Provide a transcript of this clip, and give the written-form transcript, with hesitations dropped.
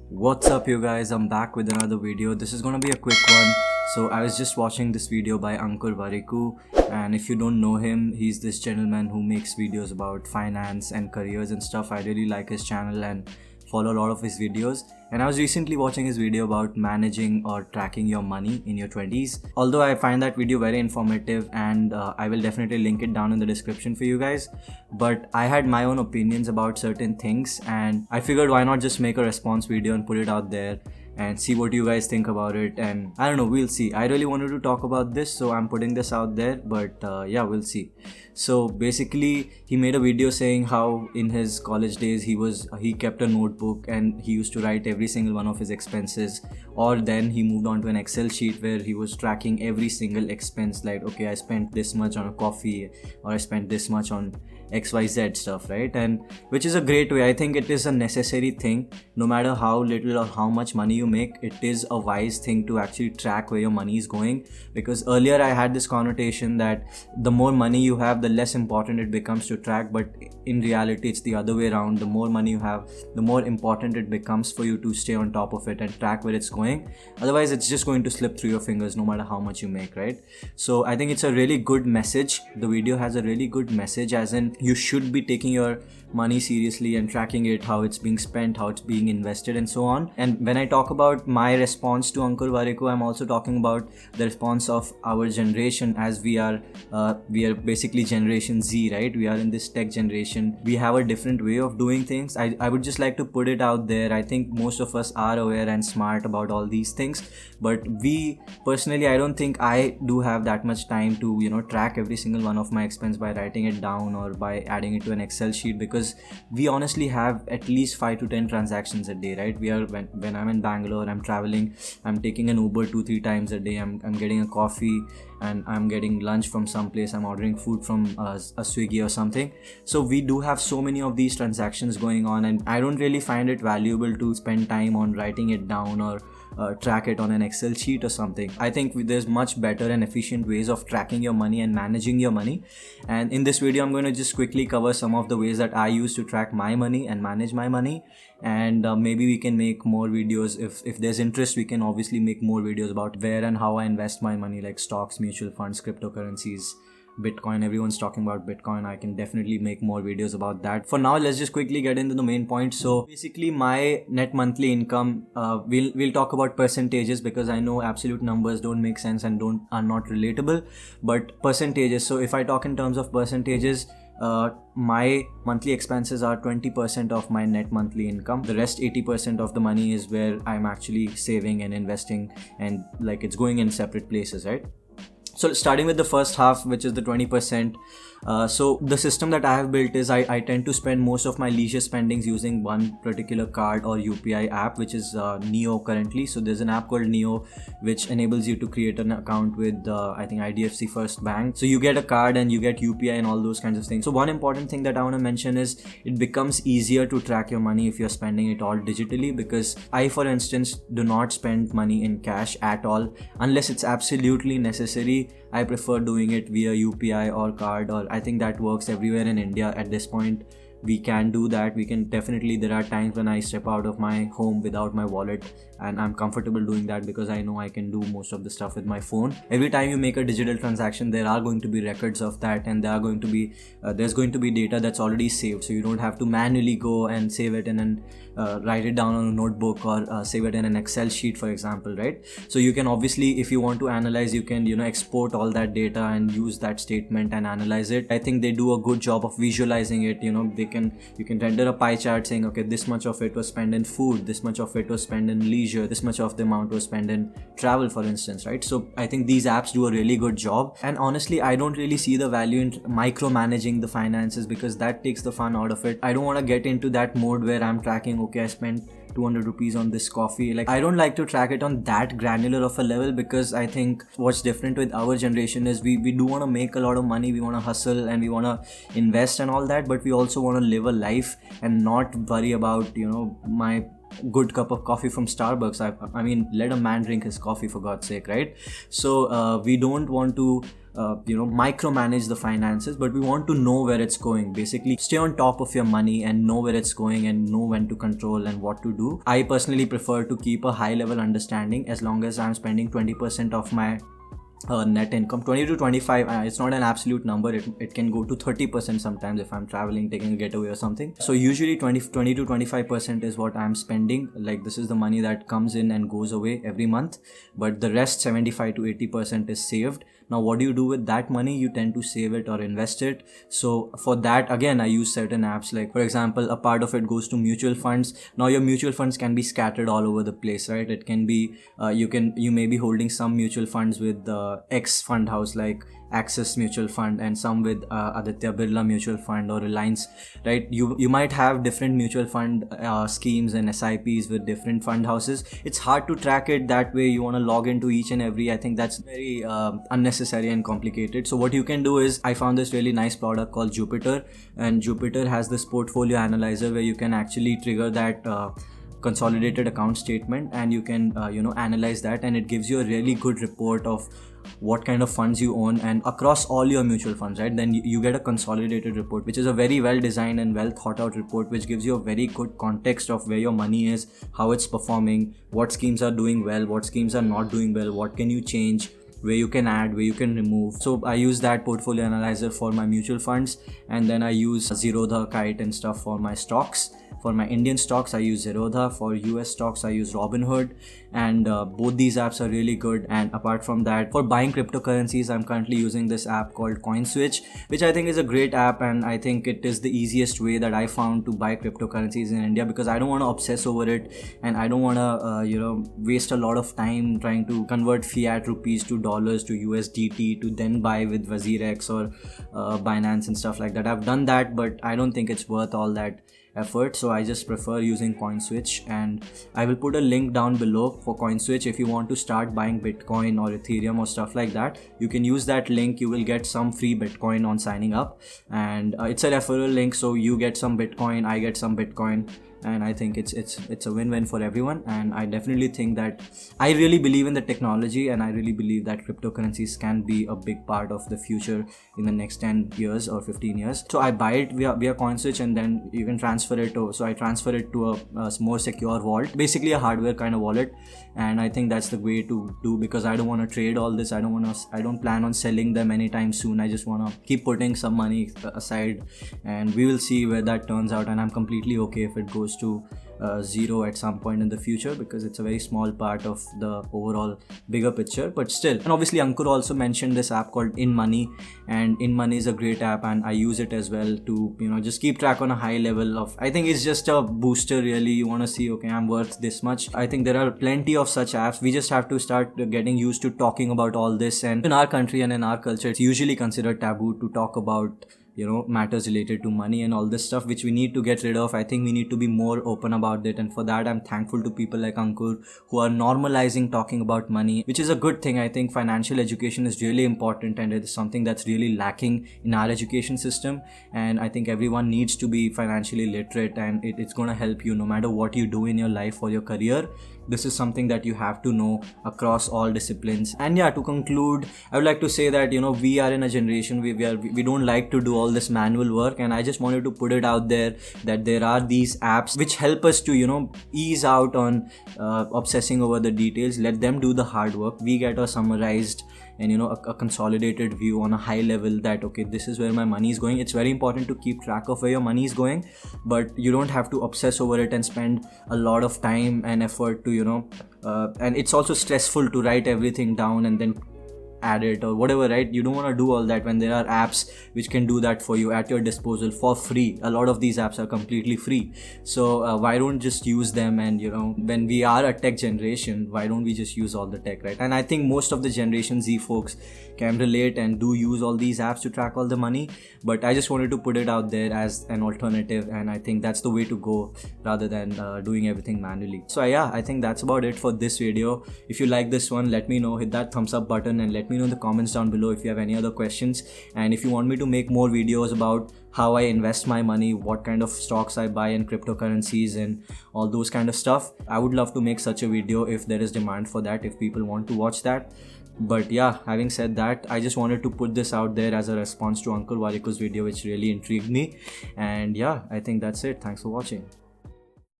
What's up you guys, I'm back with another video. This is gonna be a quick one. So I was just watching this video by Ankur Warikoo, and if you don't know him, he's this gentleman who makes videos about finance and careers and stuff. I really like his channel and follow a lot of his videos, and I was recently watching his video about managing or tracking your money in your 20s. Although I find that video very informative, and I will definitely link it down in the description for you guys, but I had my own opinions about certain things, and I figured why not just make a response video and put it out there and see what you guys think about it. And I don't know, we'll see. I really wanted to talk about this, so I'm putting this out there, but yeah, we'll see. So basically, he made a video saying how in his college days he kept a notebook and he used to write every single one of his expenses, or then he moved on to an Excel sheet where he was tracking every single expense, like, okay, I spent this much on a coffee, or I spent this much on XYZ stuff, right? And which is a great way. I think it is a necessary thing. No matter how little or how much money you make, it is a wise thing to actually track where your money is going, because earlier I had this connotation that the more money you have, the less important it becomes to track, but in reality it's the other way around. The more money you have, the more important it becomes for you to stay on top of it and track where it's going. Otherwise it's just going to slip through your fingers no matter how much you make, right? So I think it's a really good message. The video has a really good message, as in you should be taking your money seriously and tracking it, how it's being spent, how it's being invested, and so on. And when I talk about my response to Ankur Warikoo, I'm also talking about the response of our generation, as we are basically Generation Z, right? We are in this tech generation. We have a different way of doing things. I would just like to put it out there. I think most of us are aware and smart about all these things, but we personally, I don't think I do have that much time to track every single one of my expense by writing it down or by adding it to an Excel sheet, because we honestly have at least 5 to 10 transactions a day, right? When I'm in Bangalore, I'm traveling, I'm taking an Uber 2-3 times a day, I'm getting a coffee, and I'm getting lunch from someplace, I'm ordering food from a Swiggy or something. So we do have so many of these transactions going on, and I don't really find it valuable to spend time on writing it down or track it on an Excel sheet or something. I think there's much better and efficient ways of tracking your money and managing your money. And in this video, I'm going to just quickly cover some of the ways that I use to track my money and manage my money. And maybe we can make more videos. If there's interest, we can obviously make more videos about where and how I invest my money, like stocks, mutual funds, cryptocurrencies, Bitcoin. Everyone's talking about Bitcoin. I can definitely make more videos about that. For now, let's just quickly get into the main point. So basically, my net monthly income, we'll talk about percentages, because I know absolute numbers don't make sense and are not relatable, but percentages. So if I talk in terms of percentages, my monthly expenses are 20% of my net monthly income. The rest 80% of the money is where I'm actually saving and investing, and like it's going in separate places, right? So starting with the first half, which is the 20%. So the system that I have built is I tend to spend most of my leisure spendings using one particular card or UPI app, which is Neo currently. So there's an app called Neo which enables you to create an account with I think IDFC First Bank. So you get a card and you get UPI and all those kinds of things. So one important thing that I want to mention is it becomes easier to track your money if you're spending it all digitally, because I, for instance, do not spend money in cash at all unless it's absolutely necessary. I prefer doing it via UPI or card, or I think that works everywhere in India at this point. We can do that. We can definitely, there are times when I step out of my home without my wallet, and I'm comfortable doing that because I know I can do most of the stuff with my phone. Every time you make a digital transaction, there are going to be records of that, and there's going to be data that's already saved, so you don't have to manually go and save it and then write it down on a notebook or save it in an Excel sheet, for example, right? So you can obviously, if you want to analyze, you can export all that data and use that statement and analyze it. I think they do a good job of visualizing it. You can render a pie chart saying, okay, this much of it was spent in food, this much of it was spent in leisure, this much of the amount was spent in travel, for instance, right? So I think these apps do a really good job, and honestly, I don't really see the value in micromanaging the finances, because that takes the fun out of it. I don't want to get into that mode where I'm tracking, okay, I spent 200 rupees on this coffee. Like, I don't like to track it on that granular of a level, because I think what's different with our generation is we do want to make a lot of money, we want to hustle and we want to invest and all that, but we also want to live a life and not worry about my good cup of coffee from Starbucks. I mean, let a man drink his coffee, for God's sake, right? So we don't want to micromanage the finances, but we want to know where it's going. Basically, stay on top of your money and know where it's going and know when to control and what to do. I personally prefer to keep a high level understanding as long as I'm spending 20% of my net income. 20 to 25, it's not an absolute number. It can go to 30% sometimes if I'm traveling, taking a getaway or something. So usually 20 to 25% is what I'm spending. Like, this is the money that comes in and goes away every month, but the rest 75 to 80% is saved. Now, what do you do with that money? You tend to save it or invest it. So for that, again, I use certain apps. Like, for example, a part of it goes to mutual funds. Now, your mutual funds can be scattered all over the place, right? It can be, you may be holding some mutual funds with X fund house like Axis Mutual Fund, and some with Aditya Birla Mutual Fund or Reliance, right? You might have different mutual fund schemes and SIPs with different fund houses. It's hard to track it that way. You want to log into each and every. I think that's very unnecessary and complicated. So what you can do is, I found this really nice product called Jupiter, and Jupiter has this portfolio analyzer where you can actually trigger that consolidated account statement, and you can analyze that, and it gives you a really good report of what kind of funds you own and across all your mutual funds, right? Then you get a consolidated report, which is a very well designed and well thought out report, which gives you a very good context of where your money is, how it's performing, what schemes are doing well, what schemes are not doing well, what can you change, where you can add, where you can remove. So I use that portfolio analyzer for my mutual funds, and then I use Zerodha, Kite and stuff for my stocks. For my Indian stocks, I use Zerodha. For US stocks, I use Robinhood, and both these apps are really good. And apart from that, for buying cryptocurrencies, I'm currently using this app called CoinSwitch, which I think is a great app, and I think it is the easiest way that I found to buy cryptocurrencies in India, because I don't want to obsess over it, and I don't want to waste a lot of time trying to convert fiat rupees to dollars to USDT to then buy with WazirX or Binance and stuff like that. I've done that, but I don't think it's worth all that effort, so I just prefer using CoinSwitch, and I will put a link down below for CoinSwitch. If you want to start buying Bitcoin or Ethereum or stuff like that, you can use that link. You will get some free Bitcoin on signing up, and it's a referral link, so you get some Bitcoin, I get some Bitcoin, and I think it's a win-win for everyone. And I definitely think that I really believe in the technology, and I really believe that cryptocurrencies can be a big part of the future in the next 10 years or 15 years. So I buy it via CoinSwitch, and then you can transfer it so I transfer it to a more secure wallet, basically a hardware kind of wallet. And I think that's the way to do, because I don't want to trade all this. I don't plan on selling them anytime soon. I just want to keep putting some money aside, and we will see where that turns out. And I'm completely okay if it goes to zero at some point in the future, because it's a very small part of the overall bigger picture, but still. And obviously Ankur also mentioned this app called InMoney, and InMoney is a great app, and I use it as well to just keep track on a high level of, I think it's just a booster really. You want to see, okay, I'm worth this much. I think there are plenty of such apps. We just have to start getting used to talking about all this, and in our country and in our culture, it's usually considered taboo to talk about matters related to money and all this stuff, which we need to get rid of. I think we need to be more open about it, and for that I'm thankful to people like Ankur who are normalizing talking about money, which is a good thing. I think financial education is really important, and it is something that's really lacking in our education system, and I think everyone needs to be financially literate, and it's going to help you no matter what you do in your life or your career. This is something that you have to know across all disciplines. And yeah, to conclude, I would like to say that we are in a generation we don't like to do all this manual work, and I just wanted to put it out there that there are these apps which help us to ease out on obsessing over the details. Let them do the hard work. We get a summarized and a consolidated view on a high level that, okay, this is where my money is going. It's very important to keep track of where your money is going, but you don't have to obsess over it and spend a lot of time and effort to and it's also stressful to write everything down and then add it or whatever, right? You don't want to do all that when there are apps which can do that for you at your disposal for free. A lot of these apps are completely free, so why don't just use them? And when we are a tech generation, why don't we just use all the tech, right? And I think most of the Generation Z folks can relate and do use all these apps to track all the money, but I just wanted to put it out there as an alternative, and I think that's the way to go rather than doing everything manually. So yeah, I think that's about it for this video. If you like this one, let me know, hit that thumbs up button, and let me know in the comments down below if you have any other questions. And if you want me to make more videos about how I invest my money, what kind of stocks I buy in cryptocurrencies and all those kind of stuff, I would love to make such a video if there is demand for that, if people want to watch that. But yeah, having said that, I just wanted to put this out there as a response to Ankur Warikoo's video, which really intrigued me. And yeah, I think that's it. Thanks for watching.